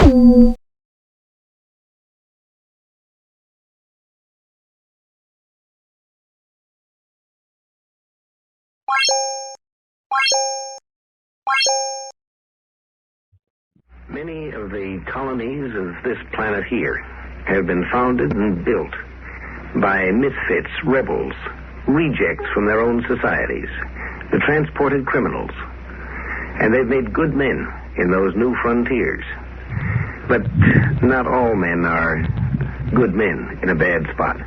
Many of the colonies of this planet here have been founded and built by misfits, rebels, rejects from their own societies, the transported criminals. And they've made good men in those new frontiers. But not all men are good men in a bad spot.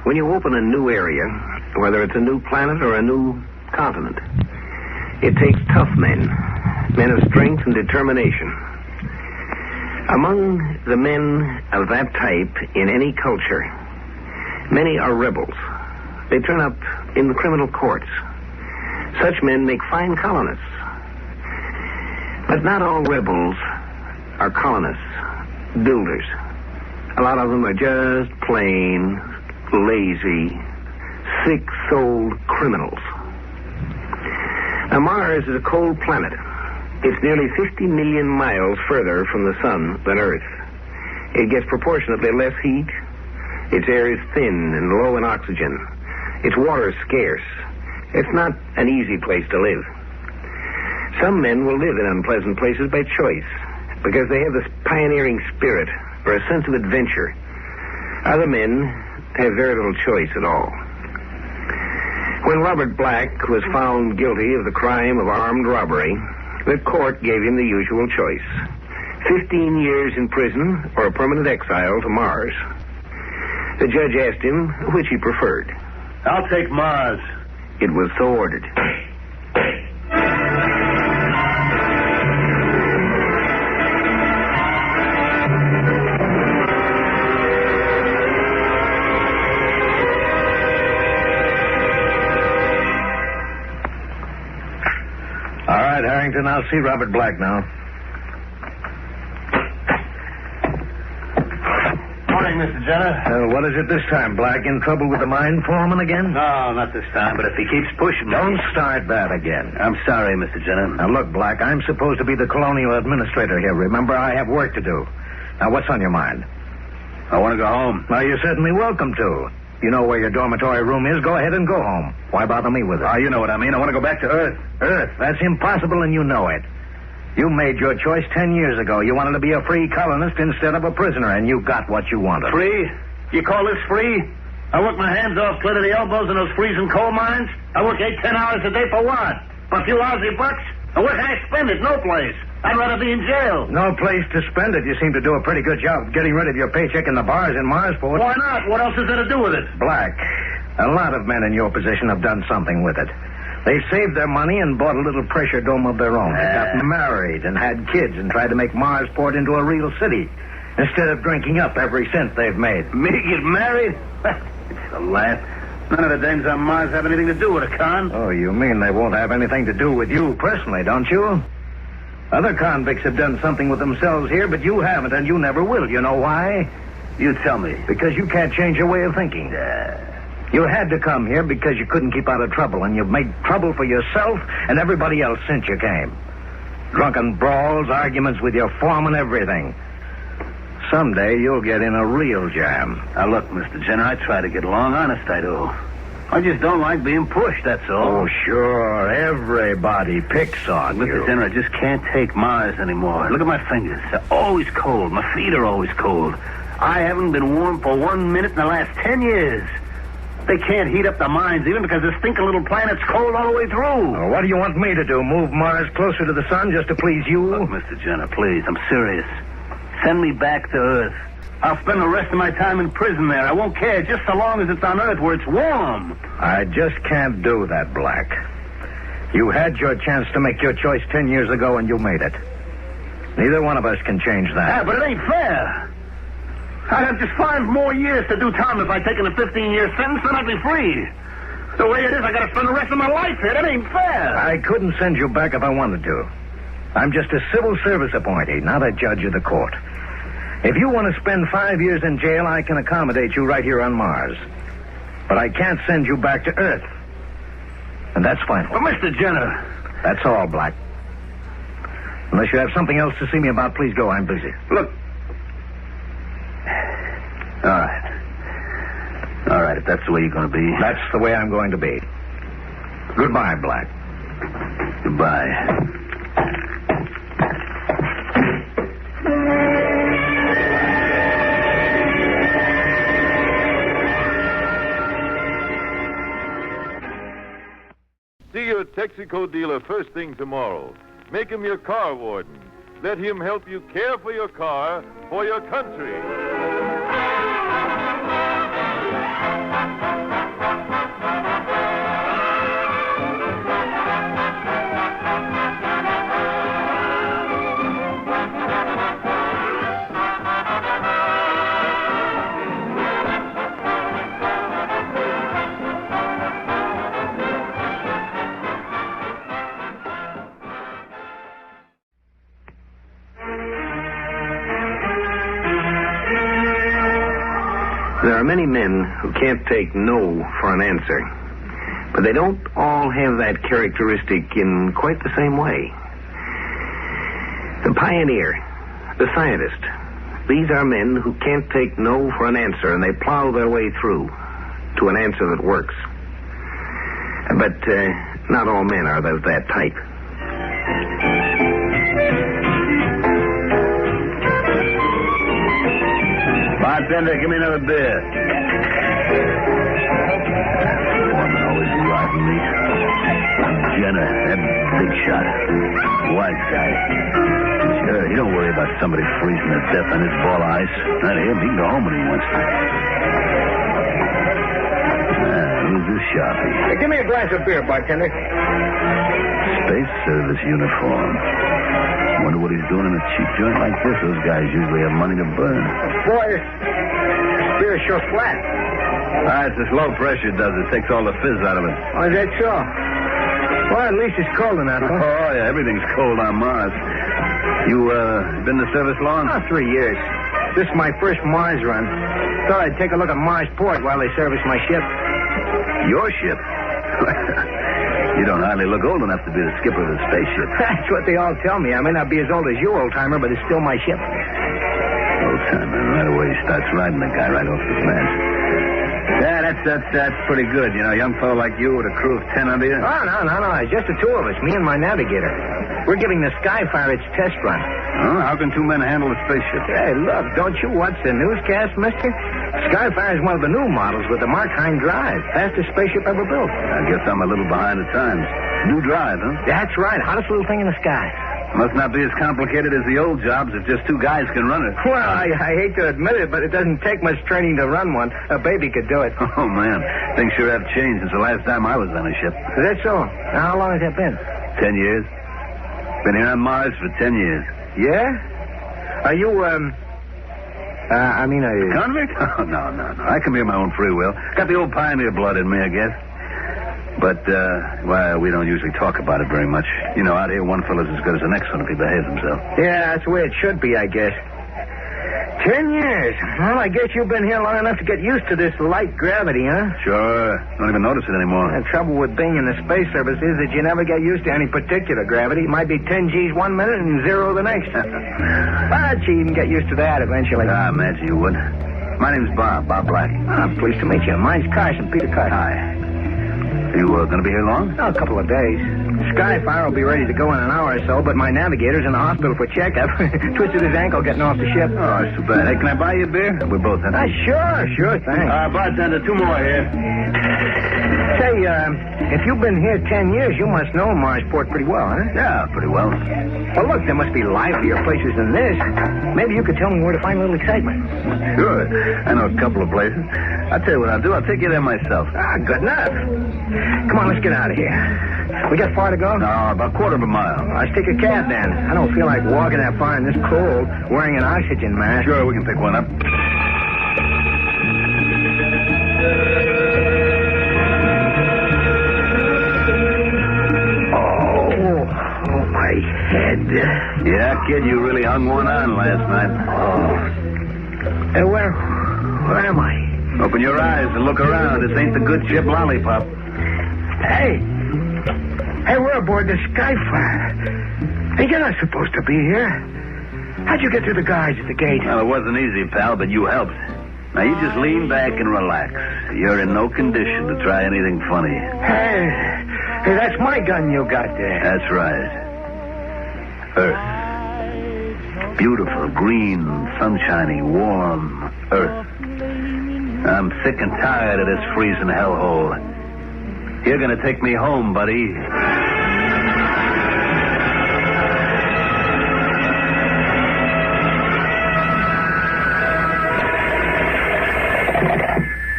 When you open a new area, whether it's a new planet or a new continent, it takes tough men, men of strength and determination. Among the men of that type in any culture, many are rebels. They turn up in the criminal courts. Such men make fine colonists. But not all rebels are colonists, builders. A lot of them are just plain, lazy, sick-souled criminals. Now, Mars is a cold planet. It's nearly 50 million miles further from the sun than Earth. It gets proportionately less heat. Its air is thin and low in oxygen. Its water is scarce. It's not an easy place to live. Some men will live in unpleasant places by choice because they have this pioneering spirit or a sense of adventure. Other men have very little choice at all. When Robert Black was found guilty of the crime of armed robbery, the court gave him the usual choice: 15 years in prison or a permanent exile to Mars. The judge asked him which he preferred. I'll take Mars. It was so ordered. All right, Harrington, I'll see Robert Black now. Morning, Mr. Jenner. What is it this time, Black? In trouble with the mine foreman again? No, not this time, but if he keeps pushing... Don't start that again. I'm sorry, Mr. Jenner. Now, look, Black, I'm supposed to be the colonial administrator here. Remember, I have work to do. Now, what's on your mind? I want to go home. Well, you're certainly welcome to. You know where your dormitory room is. Go ahead and go home. Why bother me with it? Oh, you know what I mean. I want to go back to Earth. Earth? That's impossible, and you know it. You made your choice 10 years ago. You wanted to be a free colonist instead of a prisoner, and you got what you wanted. Free? You call this free? I work my hands off clear to the elbows in those freezing coal mines. I work 8-10 hours a day for what? For a few lousy bucks? And where can I spend it? No place. I'd rather be in jail. No place to spend it. You seem to do a pretty good job of getting rid of your paycheck in the bars in Marsport. Why not? What else is there to do with it? Black, a lot of men in your position have done something with it. They saved their money and bought a little pressure dome of their own. They got married and had kids and tried to make Marsport into a real city instead of drinking up every cent they've made. Me get married? It's a laugh. None of the dames on Mars have anything to do with it, Con. Oh, you mean they won't have anything to do with you personally, don't you? Other convicts have done something with themselves here, but you haven't, and you never will. You know why? You tell me. Because you can't change your way of thinking. You had to come here because you couldn't keep out of trouble, and you've made trouble for yourself and everybody else since you came. Drunken brawls, arguments with your foreman, everything. Someday you'll get in a real jam. Now, look, Mr. Jenner, I try to get along. Honest, I do. I just don't like being pushed, that's all. Oh, sure. Everybody picks on you. Mr. Jenner, I just can't take Mars anymore. Look at my fingers. They're always cold. My feet are always cold. I haven't been warm for 1 minute in the last 10 years. They can't heat up the mines even because the stinking little planet's cold all the way through. Oh, what do you want me to do? Move Mars closer to the sun just to please you? Look, Mr. Jenner, please, I'm serious. Send me back to Earth. I'll spend the rest of my time in prison there. I won't care just so long as it's on Earth where it's warm. I just can't do that, Black. You had your chance to make your choice 10 years ago, and you made it. Neither one of us can change that. Yeah, but it ain't fair. I'd have just 5 more years to do time if I'd taken a 15-year sentence, then I'd be free. The way it is, I gotta spend the rest of my life here. That ain't fair. I couldn't send you back if I wanted to. I'm just a civil service appointee, not a judge of the court. If you want to spend 5 years in jail, I can accommodate you right here on Mars. But I can't send you back to Earth. And that's final. But, Mr. Jenner, That's all, Black. Unless you have something else to see me about, please go. I'm busy. Look. All right. All right, if that's the way you're going to be. That's the way I'm going to be. Goodbye, Black. Goodbye. See your Texaco dealer first thing tomorrow. Make him your car warden. Let him help you care for your car, for your country. There are many men who can't take no for an answer, but they don't all have that characteristic in quite the same way. The pioneer, the scientist, these are men who can't take no for an answer, and they plow their way through to an answer that works. But not all men are of that type. Bartender, give me another beer. Woman always driving me. Jenner, that big shot. White guy. Sure, he don't worry about somebody freezing to death on his ball of ice. Not him. He can go home when he wants to. Who's this sharpie? Hey, give me a glass of beer, bartender. Space Service uniform. Wonder what he's doing in a cheap joint like this. Those guys usually have money to burn. Boy, beer's sure flat. It's this low pressure does it. Takes all the fizz out of it. Oh, is that so? Well, at least it's cold enough, huh? Oh, yeah, everything's cold on Mars. You, been in the service long? 3 years. This is my first Mars run. Thought I'd take a look at Mars Port while they service my ship. Your ship? You don't hardly look old enough to be the skipper of a spaceship. That's what they all tell me. I may not be as old as you, old-timer, but it's still my ship. Old-timer, right away he starts riding the guy right off the fence. Yeah, that's pretty good. You know, a young fellow like you with a crew of 10 under you. Oh, no. It's just the two of us, me and my navigator. We're giving the Skyfire its test run. Oh, how can two men handle a spaceship? Hey, look, don't you watch the newscast, mister? Skyfire is one of the new models with the Markheim drive. Fastest spaceship ever built. I guess I'm a little behind the times. New drive, huh? That's right. Hottest little thing in the sky. Must not be as complicated as the old jobs if just two guys can run it. Well, I hate to admit it, but it doesn't take much training to run one. A baby could do it. Oh, man. Things sure have changed since the last time I was on a ship. Is that so? Now, how long has that been? 10 years. Been here on Mars for 10 years. Yeah? Are you, are you... Convict? Oh, no. I come here of my own free will. Got the old pioneer blood in me, I guess. But, we don't usually talk about it very much. You know, out here, one fellow's as good as the next one if he behaves himself. Yeah, that's the way it should be, I guess. 10 years. Well, I guess you've been here long enough to get used to this light gravity, huh? Sure. Don't even notice it anymore. The trouble with being in the space service is that you never get used to any particular gravity. It might be 10 G's 1 minute and 0 the next. But you even get used to that eventually. I imagine you would. My name's Bob Black. I'm pleased to meet you. Mine's Carson, Peter Carson. Hi. You going to be here long? A couple of days. Skyfire will be ready to go in an hour or so, but my navigator's in the hospital for checkup. Twisted his ankle getting off the ship. Oh, that's too bad. Hey, can I buy you a beer? We're both in. Sure, thanks. Bartender, 2 more here. Say, if you've been here 10 years, you must know Marsport pretty well, huh? Yeah, pretty well. Well, look, there must be livelier places than this. Maybe you could tell me where to find a little excitement. Sure. I know a couple of places. I'll tell you what I'll do. I'll take you there myself. Good enough. Come on, let's get out of here. We got far to go? No, about a quarter of a mile. Let's take a cab, then. I don't feel like walking that far in this cold, wearing an oxygen mask. Sure, we can pick one up. Oh, my head. Yeah, kid, you really hung one on last night. Oh. Where am I? Open your eyes and look around. This ain't the good ship Lollipop. Hey, Hey, we're aboard the Skyflyer. Hey, you're not supposed to be here. How'd you get to the guards at the gate? Well, it wasn't easy, pal, but you helped. Now, you just lean back and relax. You're in no condition to try anything funny. Hey, that's my gun you got there. That's right. Earth. Beautiful, green, sunshiny, warm Earth. I'm sick and tired of this freezing hellhole. You're gonna take me home, buddy.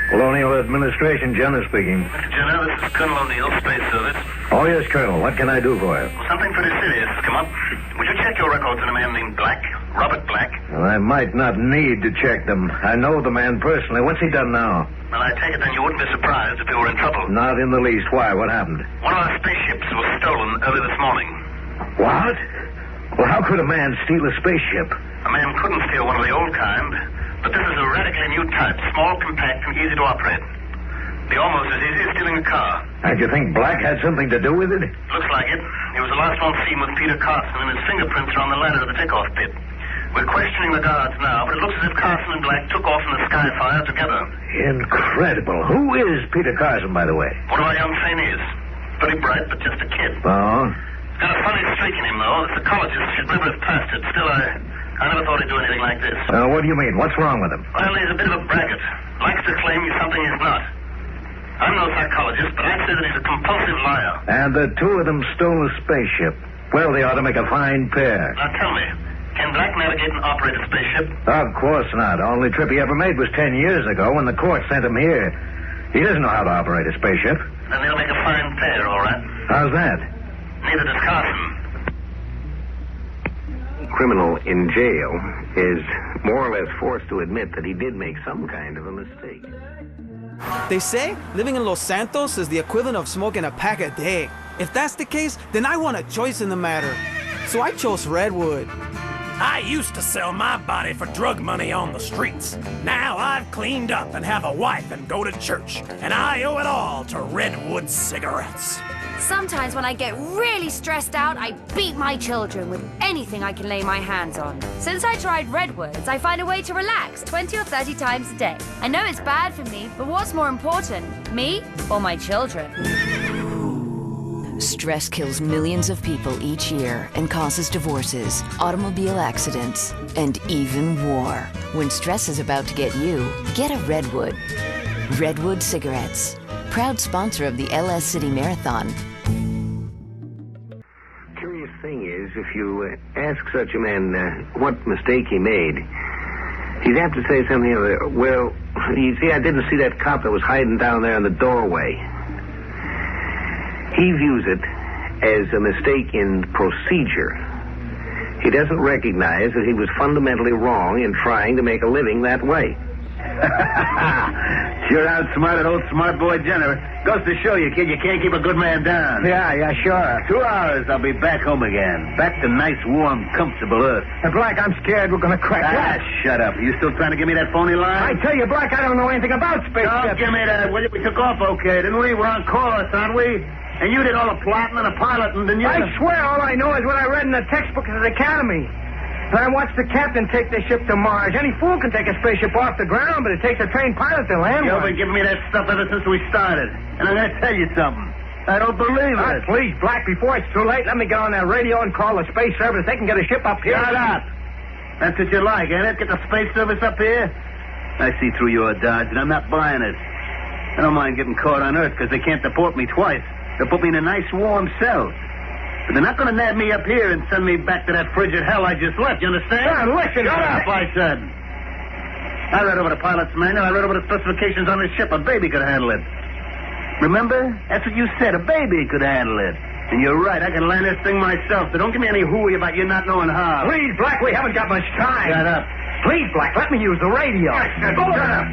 Colonial Administration, Jenner speaking. Mr. Jenner, this is Colonel O'Neill, Space Service. Oh, yes, Colonel. What can I do for you? Something pretty serious has come up. Would you check your records on a man named Black? Robert Black? Well, I might not need to check them. I know the man personally. What's he done now? Well, I take it then you wouldn't be surprised if he were in trouble. Not in the least. Why? What happened? One of our spaceships was stolen early this morning. What? Well, how could a man steal a spaceship? A man couldn't steal one of the old kind, but this is a radically new type, small, compact, and easy to operate. Be almost as easy as stealing a car. And you think Black had something to do with it? Looks like it. He was the last one seen with Peter Carson, and his fingerprints are on the ladder to the takeoff pit. We're questioning the guards now, but it looks as if Carson and Black took off in the Skyflyer together. Incredible. Who is Peter Carson, by the way? One of our young trainees. Pretty bright, but just a kid. Oh? He's got a funny streak in him, though. The psychologist should never have passed it. Still, I never thought he'd do anything like this. What do you mean? What's wrong with him? Well, he's a bit of a braggart. Likes to claim he's something he's not. I'm no psychologist, but I'd say that he's a compulsive liar. And the two of them stole a spaceship. Well, they ought to make a fine pair. Now, tell me, can Black navigate and operate a spaceship? Of course not. Only trip he ever made was 10 years ago when the court sent him here. He doesn't know how to operate a spaceship. Then they'll make a fine pair, all right. How's that? Neither does Carson. Criminal in jail is more or less forced to admit that he did make some kind of a mistake. They say living in Los Santos is the equivalent of smoking a pack a day. If that's the case, then I want a choice in the matter. So I chose Redwood. I used to sell my body for drug money on the streets. Now I've cleaned up and have a wife and go to church. And I owe it all to Redwood cigarettes. Sometimes when I get really stressed out, I beat my children with anything I can lay my hands on. Since I tried Redwoods, I find a way to relax 20 or 30 times a day. I know it's bad for me, but what's more important, me or my children? Stress kills millions of people each year and causes divorces, automobile accidents, and even war. When stress is about to get you, get a Redwood. Redwood cigarettes. Proud sponsor of the LS City Marathon. Curious thing is, if you ask such a man what mistake he made, he'd have to say something like, well, you see, I didn't see that cop that was hiding down there in the doorway. He views it as a mistake in procedure. He doesn't recognize that he was fundamentally wrong in trying to make a living that way. Sure outsmarted old smart boy Jenner. Goes to show you, kid, you can't keep a good man down. Yeah, sure. 2 hours, I'll be back home again. Back to nice, warm, comfortable Earth. Black, I'm scared we're going to crash. Shut up. Are you still trying to give me that phony line? I tell you, Black, I don't know anything about spaceships. Don't give me that. We took off okay, didn't we? We're on course, aren't we? And you did all the plotting and the piloting, didn't you? I swear all I know is what I read in the textbook at the academy. And I watched the captain take the ship to Mars. Any fool can take a spaceship off the ground, but it takes a trained pilot to land You've one. been giving me that stuff ever since we started. And I'm going to tell you something. I don't believe it. Please, Black, before it's too late, let me get on that radio and call the space service. They can get a ship up here. Shut up. That's what you like, ain't it? Get the space service up here? I see through your dodge, and I'm not buying it. I don't mind getting caught on Earth because they can't deport me twice. They'll put me in a nice warm cell. But they're not going to nab me up here and send me back to that frigid hell I just left, you understand? Listen, Shut up, I said. I read over the pilot's manual. I read over the specifications on this ship. A baby could handle it. Remember? That's what you said. A baby could handle it. And you're right. I can land this thing myself. So don't give me any hooey about you not knowing how. Please, Black, we haven't got much time. Shut up. Please, Black, let me use the radio. Shut up.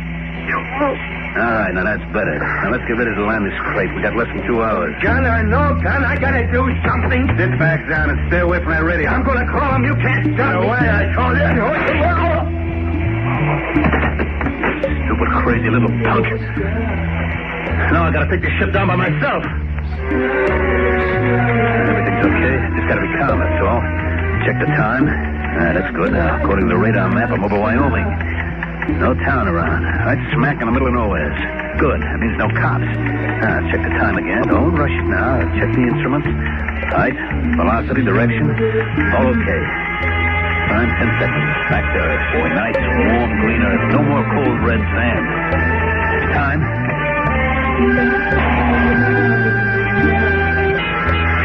All right, now that's better. Now let's get ready to land this crate. We got less than 2 hours. Gun or no gun, I gotta do something. Sit back down and stay away from that radio. I'm gonna call him. You can't stop me. away, I told you. Stupid, crazy little punk. Now I gotta take the ship down by myself. Everything's okay. Just gotta be calm, that's all. Check the time. That's good. According to the radar map, I'm over Wyoming. No town around. Right smack in the middle of nowhere. Good. That means no cops. Check the time again. Don't rush it now. Check the instruments. Height, velocity, direction. All okay. Time, 10 seconds. Back to Earth. Nice, warm, green Earth. No more cold red sand. Time.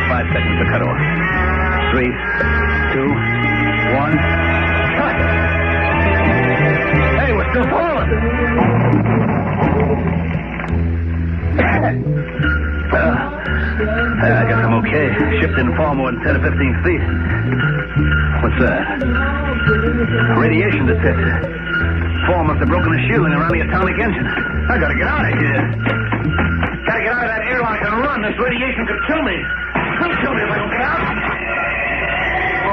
5 seconds to cut off. 3, 2, 1. Cut! Hey, we're still falling. I guess I'm okay. Ship didn't fall more than 10 or 15 feet. What's that? Radiation detector. Fall must have broken the shielding around the atomic engine. I gotta get out of here. Gotta get out of that airlock and run. This radiation could kill me. It'll kill me if I don't get out.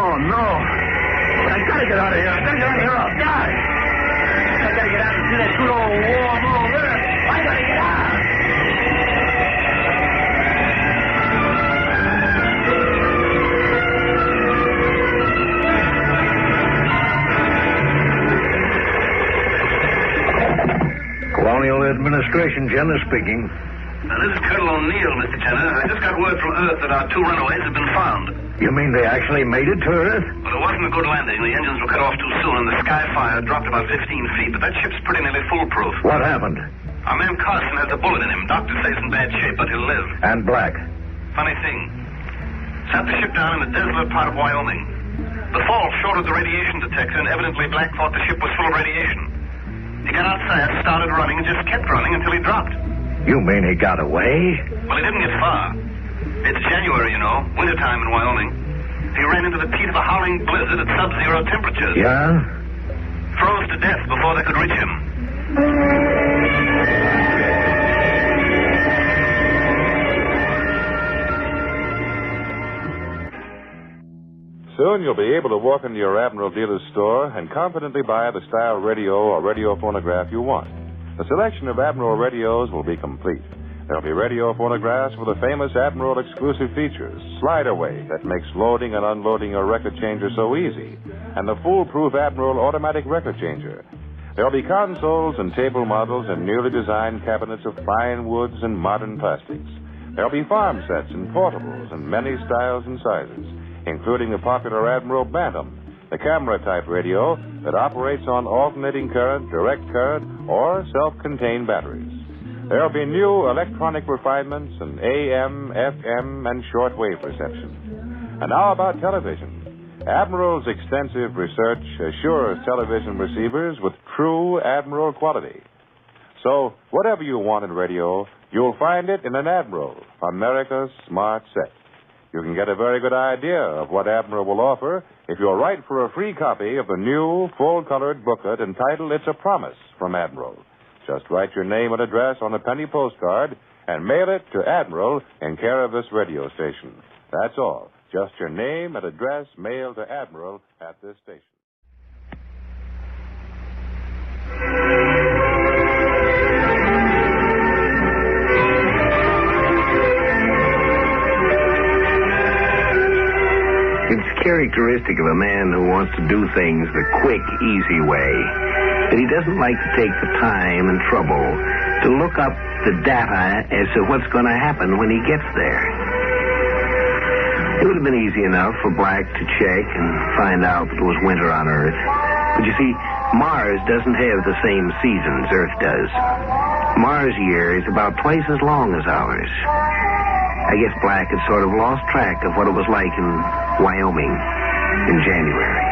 Oh, no. I gotta get out of here. I gotta get out of here or I'll die. I gotta get out and see that good old warm old Earth. I gotta get out. Colonial Administration, Jenner speaking. This is Colonel O'Neill, Mr. Jenner. I just got word from Earth that our 2 runaways have been found. You mean they actually made it to Earth? Well, it wasn't a good landing. The engines were cut off too soon, and the sky fire dropped about 15 feet. But that ship's pretty nearly foolproof. What happened? Our man Carson has a bullet in him. Doctor says in bad shape, but he'll live. And Black? Funny thing. Sat the ship down in a desolate part of Wyoming. The fall shorted the radiation detector, and evidently Black thought the ship was full of radiation. He got outside, started running, and just kept running until he dropped. You mean he got away? Well, he didn't get far. It's January, you know, wintertime in Wyoming. He ran into the teeth of a howling blizzard at sub-zero temperatures. Yeah? Froze to death before they could reach him. Soon you'll be able to walk into your Admiral dealer's store and confidently buy the style radio or radio phonograph you want. The selection of Admiral radios will be complete. There'll be radio phonographs with the famous Admiral exclusive features, slide away that makes loading and unloading your record changer so easy, and the foolproof Admiral automatic record changer. There'll be consoles and table models and newly designed cabinets of fine woods and modern plastics. There'll be farm sets and portables in many styles and sizes, including the popular Admiral Bantam, the camera-type radio that operates on alternating current, direct current, or self-contained batteries. There'll be new electronic refinements and AM, FM, and shortwave reception. And now about television. Admiral's extensive research assures television receivers with true Admiral quality. So, whatever you want in radio, you'll find it in an Admiral, America's smart set. You can get a very good idea of what Admiral will offer if you'll write for a free copy of the new, full-colored booklet entitled It's a Promise from Admiral. Just write your name and address on a penny postcard and mail it to Admiral in care of this radio station. That's all. Just your name and address mailed to Admiral at this station. It's characteristic of a man who wants to do things the quick, easy way that he doesn't like to take the time and trouble to look up the data as to what's going to happen when he gets there. It would have been easy enough for Black to check and find out that it was winter on Earth. But you see, Mars doesn't have the same seasons Earth does. Mars' year is about twice as long as ours. I guess Black had sort of lost track of what it was like in Wyoming in January.